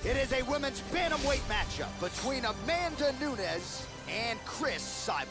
It is a women's bantamweight matchup between Amanda Nunes and Cris Cyborg.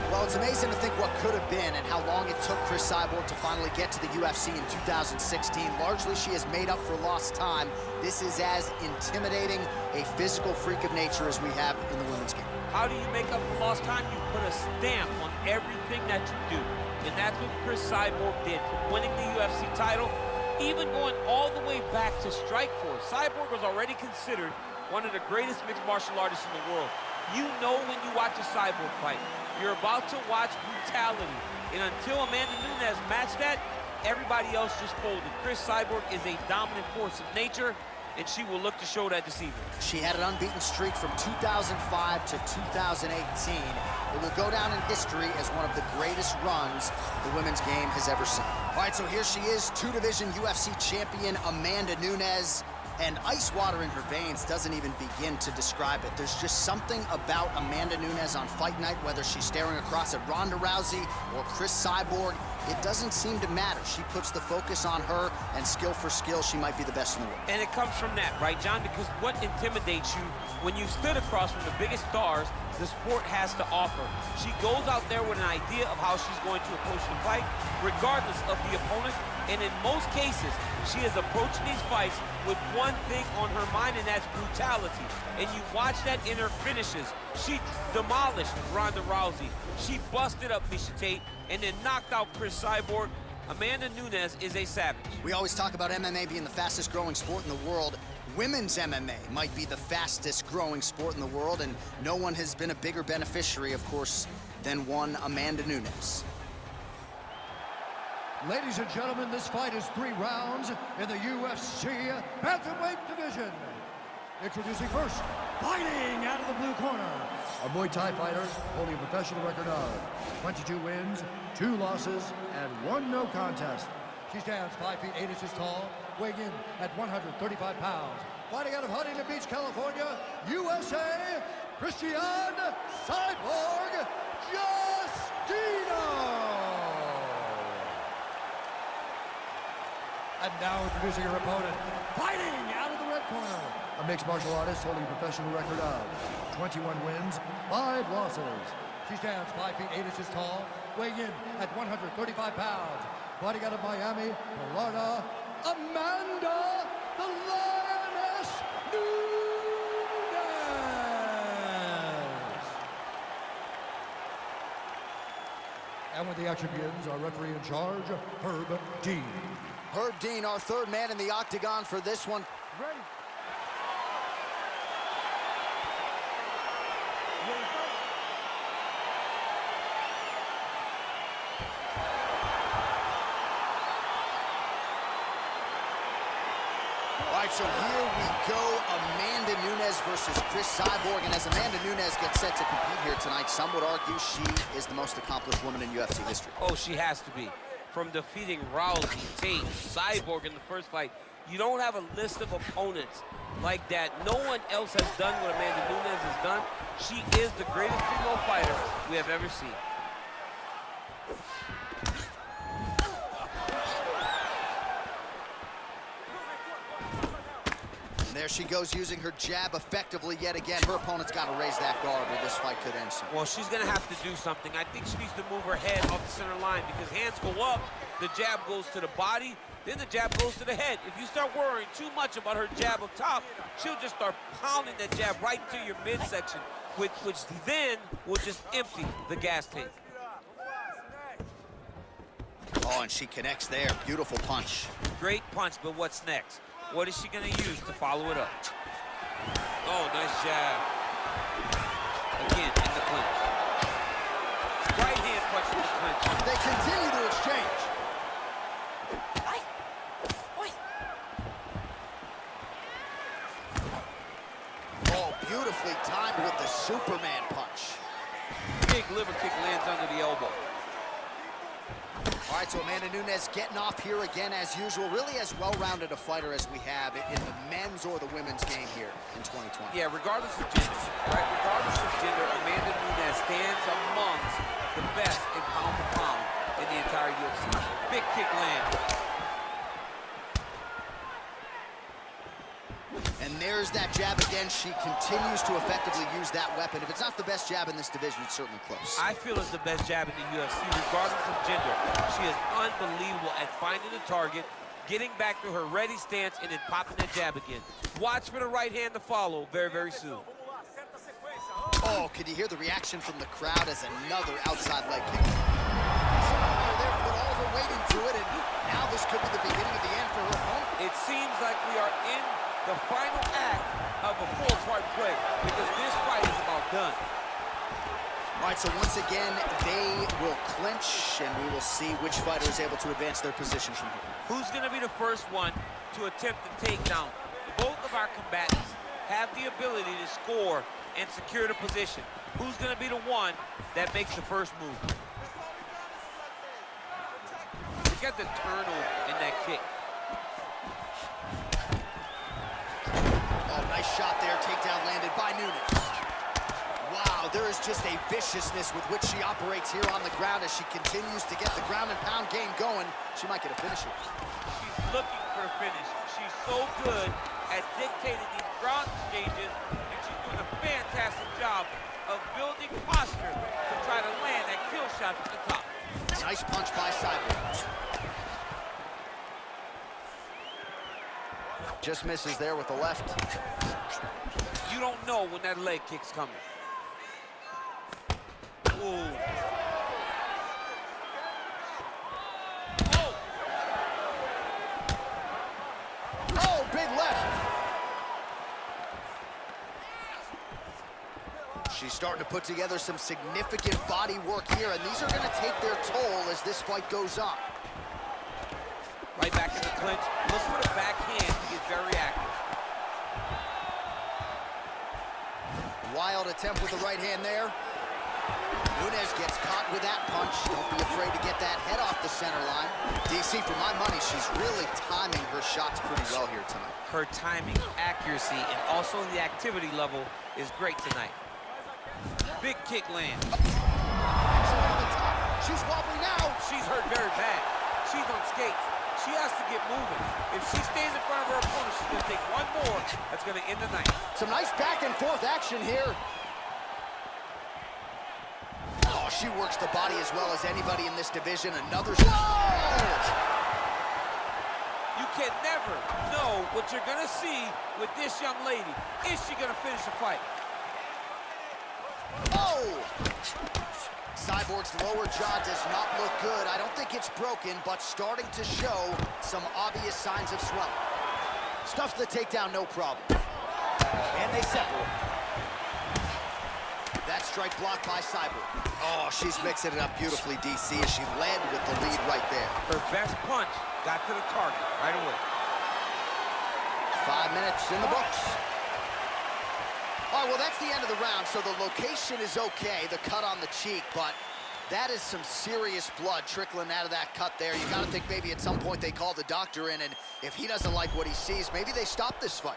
Well, it's amazing to think what could have been and how long it took Cris Cyborg to finally get to the UFC in 2016. Largely, she has made up for lost time. This is as intimidating a physical freak of nature as we have in the women's game. How do you make up for lost time? You put a stamp on everything that you do. And that's what Cris Cyborg did, from winning the UFC title, even going all the way back to Strikeforce. Cyborg was already considered one of the greatest mixed martial artists in the world. You know when you watch a Cyborg fight, you're about to watch brutality. And until Amanda Nunes matched that, everybody else just folded. Cris Cyborg is a dominant force of nature, and she will look to show that this evening. She had an unbeaten streak from 2005 to 2018. It will go down in history as one of the greatest runs the women's game has ever seen. All right, so here she is, two-division UFC champion Amanda Nunes. And ice water in her veins doesn't even begin to describe it. There's just something about Amanda Nunes on fight night, whether she's staring across at Ronda Rousey or Cris Cyborg, it doesn't seem to matter. She puts the focus on her, and skill for skill, she might be the best in the world. And it comes from that, right, John? Because what intimidates you when you stood across from the biggest stars the sport has to offer? She goes out there with an idea of how she's going to approach the fight, regardless of the opponent. And in most cases, she is approaching these fights with one thing on her mind, and that's brutality. And you watch that in her finishes. She demolished Ronda Rousey. She busted up Miesha Tate and then knocked out Cris Cyborg. Amanda Nunes is a savage. We always talk about MMA being the fastest growing sport in the world. Women's MMA might be the fastest growing sport in the world, and no one has been a bigger beneficiary, of course, than one Amanda Nunes. Ladies and gentlemen, this fight is 3 rounds in the UFC bantamweight division. Introducing first, fighting out of the blue corner, a Muay Thai fighter holding a professional record of 22 wins, 2 losses, and 1 no contest. She stands 5 feet 8 inches tall, weighing in at 135 pounds. Fighting out of Huntington Beach, California, USA, Cris Cyborg Justino. And now introducing her opponent, fighting out of the red corner, a mixed martial artist holding a professional record of 21 wins, 5 losses. She stands 5 feet 8 inches tall, weighing in at 135 pounds. Fighting out of Miami, Florida, Amanda the Lioness Nunes. And when the action begins, our referee in charge, Herb Dean. Herb Dean, our third man in the octagon for this one. Ready. All right, so here we go, Amanda Nunes versus Cris Cyborg. And as Amanda Nunes gets set to compete here tonight, some would argue she is the most accomplished woman in UFC history. Oh, she has to be. From defeating Rousey, Tate, Cyborg in the first fight, you don't have a list of opponents like that. No one else has done what Amanda Nunes has done. She is the greatest female fighter we have ever seen. There she goes, using her jab effectively yet again. Her opponent's got to raise that guard or this fight could end soon. Well, she's going to have to do something. I think she needs to move her head off the center line, because hands go up, the jab goes to the body, then the jab goes to the head. If you start worrying too much about her jab up top, she'll just start pounding that jab right into your midsection, which then will just empty the gas tank. Oh, and she connects there. Beautiful punch. Great punch, but what's next? What is she going to use to follow it up? Oh, nice jab. Again, in the clinch. Right hand punch in the clinch. They continue to exchange. Oh, beautifully timed with the Superman punch. Big liver kick lands under the elbow. All right, so Amanda Nunes getting off here again as usual. Really as well-rounded a fighter as we have in the men's or the women's game here in 2020. Yeah, regardless of gender, right? Regardless There's that jab again. She continues to effectively use that weapon. If it's not the best jab in this division, it's certainly close. I feel it's the best jab in the UFC, regardless of gender. She is unbelievable at finding the target, getting back to her ready stance, and then popping that jab again. Watch for the right hand to follow very, very soon. Oh, can you hear the reaction from the crowd as another outside leg kick? There put all of her weight into it, and now this could be the beginning of the end for her opponent. It seems like we are in the final act of a four-part play because this fight is about done. All right, so once again, they will clinch, and we will see which fighter is able to advance their position from here. Who's going to be the first one to attempt the takedown? Both of our combatants have the ability to score and secure the position. Who's going to be the one that makes the first move? Look at the turnover in that kick. Oh, nice shot there. Takedown landed by Nunes. Wow, there is just a viciousness with which she operates here on the ground as she continues to get the ground and pound game going. She might get a finisher. She's looking for a finish. She's so good at dictating these ground exchanges, and she's doing a fantastic job of building posture to try to land that kill shot at the top. Nice punch by Cyborg. Just misses there with the left. You don't know when that leg kick's coming. Ooh. Oh! Oh, big left. She's starting to put together some significant body work here, and these are going to take their toll as this fight goes on. Right back in the clinch. Look for the backhand to get very active. Wild attempt with the right hand there. Nunes gets caught with that punch. Don't be afraid to get that head off the center line. DC, for my money, she's really timing her shots pretty well here tonight. Her timing, accuracy, and also the activity level is great tonight. Big kick land. She's wobbly now. She's hurt very bad. She's on skates. She has to get moving. If she stays in front of her opponent, she's going to take one more. That's going to end the night. Some nice back and forth action here. Oh, she works the body as well as anybody in this division. Another... Whoa! You can never know what you're going to see with this young lady. Is she going to finish the fight? Oh! Cyborg's lower jaw does not look good. I don't think it's broken, but starting to show some obvious signs of swelling. Stuffs the takedown, no problem. And they separate. That strike blocked by Cyborg. Oh, she's mixing it up beautifully, DC, as she led with the lead right there. Her best punch got to the target right away. 5 minutes in the books. All right, well, that's the end of the round, so the location is okay, the cut on the cheek, but that is some serious blood trickling out of that cut there. You got to think maybe at some point they call the doctor in, and if he doesn't like what he sees, maybe they stop this fight.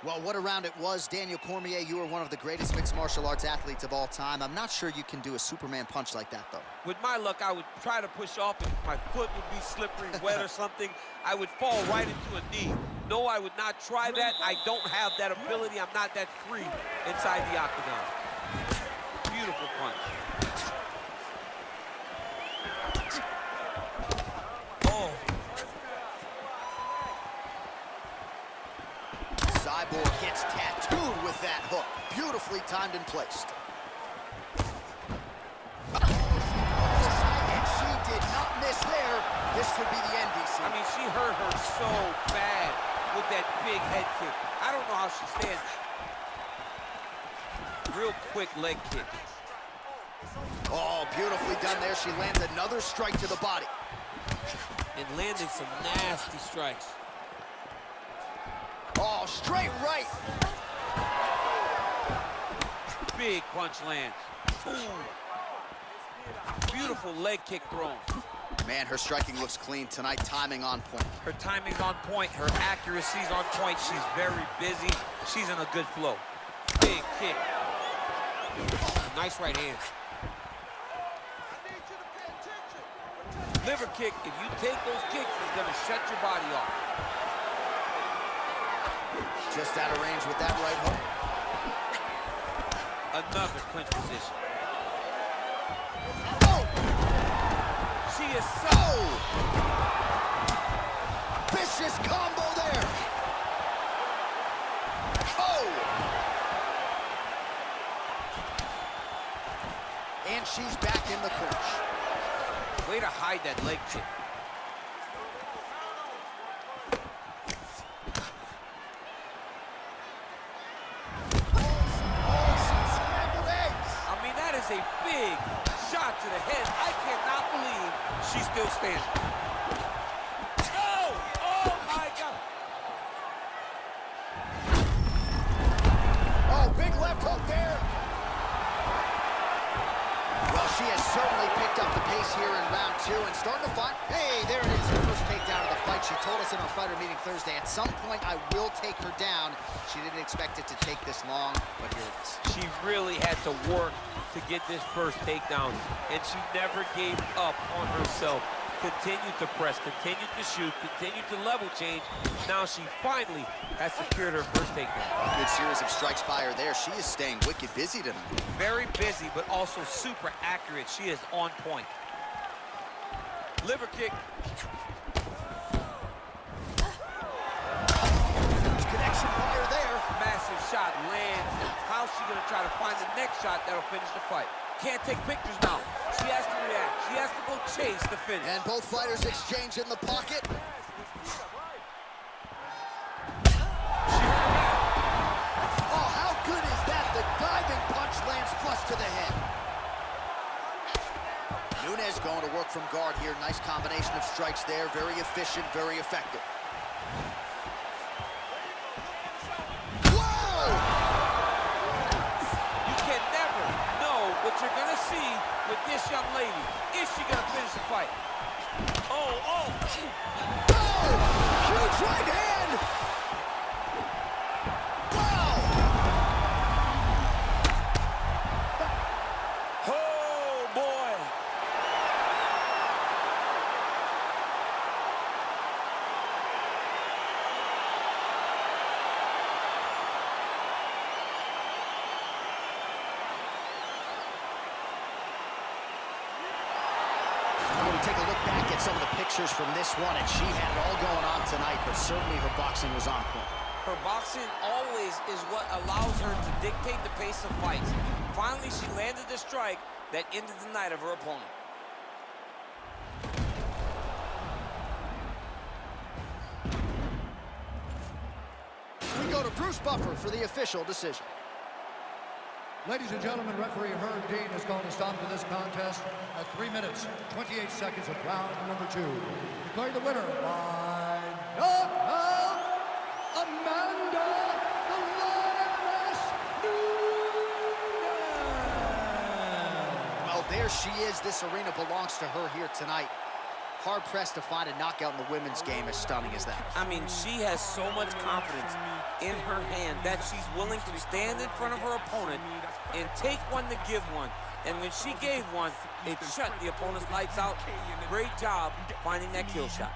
Well, what a round it was. Daniel Cormier, you are one of the greatest mixed martial arts athletes of all time. I'm not sure you can do a Superman punch like that, though. With my luck, I would try to push off, and my foot would be slippery, wet or something. I would fall right into a knee. No, I would not try that. I don't have that ability. I'm not that free inside the octagon. Beautiful punch. Oh. Cyborg gets tattooed with that hook. Beautifully timed and placed. And she did not miss there. This could be the end, DC. I mean, she hurt her so bad with that big head kick. I don't know how she stands. Real quick leg kick. Oh, beautifully done there. She lands another strike to the body. And landing some nasty strikes. Oh, straight right. Big punch lands. Ooh. Beautiful leg kick thrown. Man, her striking looks clean tonight. Timing on point. Her timing's on point. Her accuracy's on point. She's very busy. She's in a good flow. Big kick. Nice right hand. Liver kick. If you take those kicks, it's going to shut your body off. Just out of range with that right hook. Another clinch position. Oh! She is so... Vicious combo there. Oh! And she's back in the clinch. Way to hide that leg kick. I mean, that is a big shot to the head. I cannot believe she's still standing. Oh! Oh, my God. Oh, big left hook there. Well, she has certainly picked up the pace here in round 2 and starting to find... Hey, there it is, her first takedown of the fight. She told us in our fighter meeting Thursday, at some point I will take her down. She didn't expect it to take this long, but here it is. She really had to work to get this first takedown, and she never gave up on herself. Continued to press, continued to shoot, continued to level change. Now she finally has secured her first takedown. Good series of strikes by her there. She is staying wicked busy tonight. Very busy, but also super accurate. She is on point. Liver kick. Huge connection by her there. Massive shot lands. How's she gonna try to find the next shot that'll finish the fight? Can't take pictures now. She has to react. She has to go chase the finish. And both fighters exchange in the pocket. Oh, how good is that? The diving punch lands flush to the head. Nunes going to work from guard here. Nice combination of strikes there. Very efficient, very effective. Whoa! You can never know what you're gonna see with this young lady. Is she gonna finish the fight? Oh, oh! Oh! Huge right hand! Wow! Oh, boy! Take a look back at some of the pictures from this one, and she had it all going on tonight, but certainly her boxing was on point. Her boxing always is what allows her to dictate the pace of fights. Finally, she landed the strike that ended the night of her opponent. We go to Bruce Buffer for the official decision. Ladies and gentlemen, referee Herb Dean has called a stop to this contest at 3 minutes, 28 seconds of round number 2. Declaring the winner by knockout, Amanda the Lioness Nunes. Well, there she is. This arena belongs to her here tonight. Hard-pressed to find a knockout in the women's game as stunning as that. I mean, she has so much confidence in her hand that she's willing to stand in front of her opponent and take one to give one. And when she gave one, it shut the opponent's lights out. Great job finding that kill shot.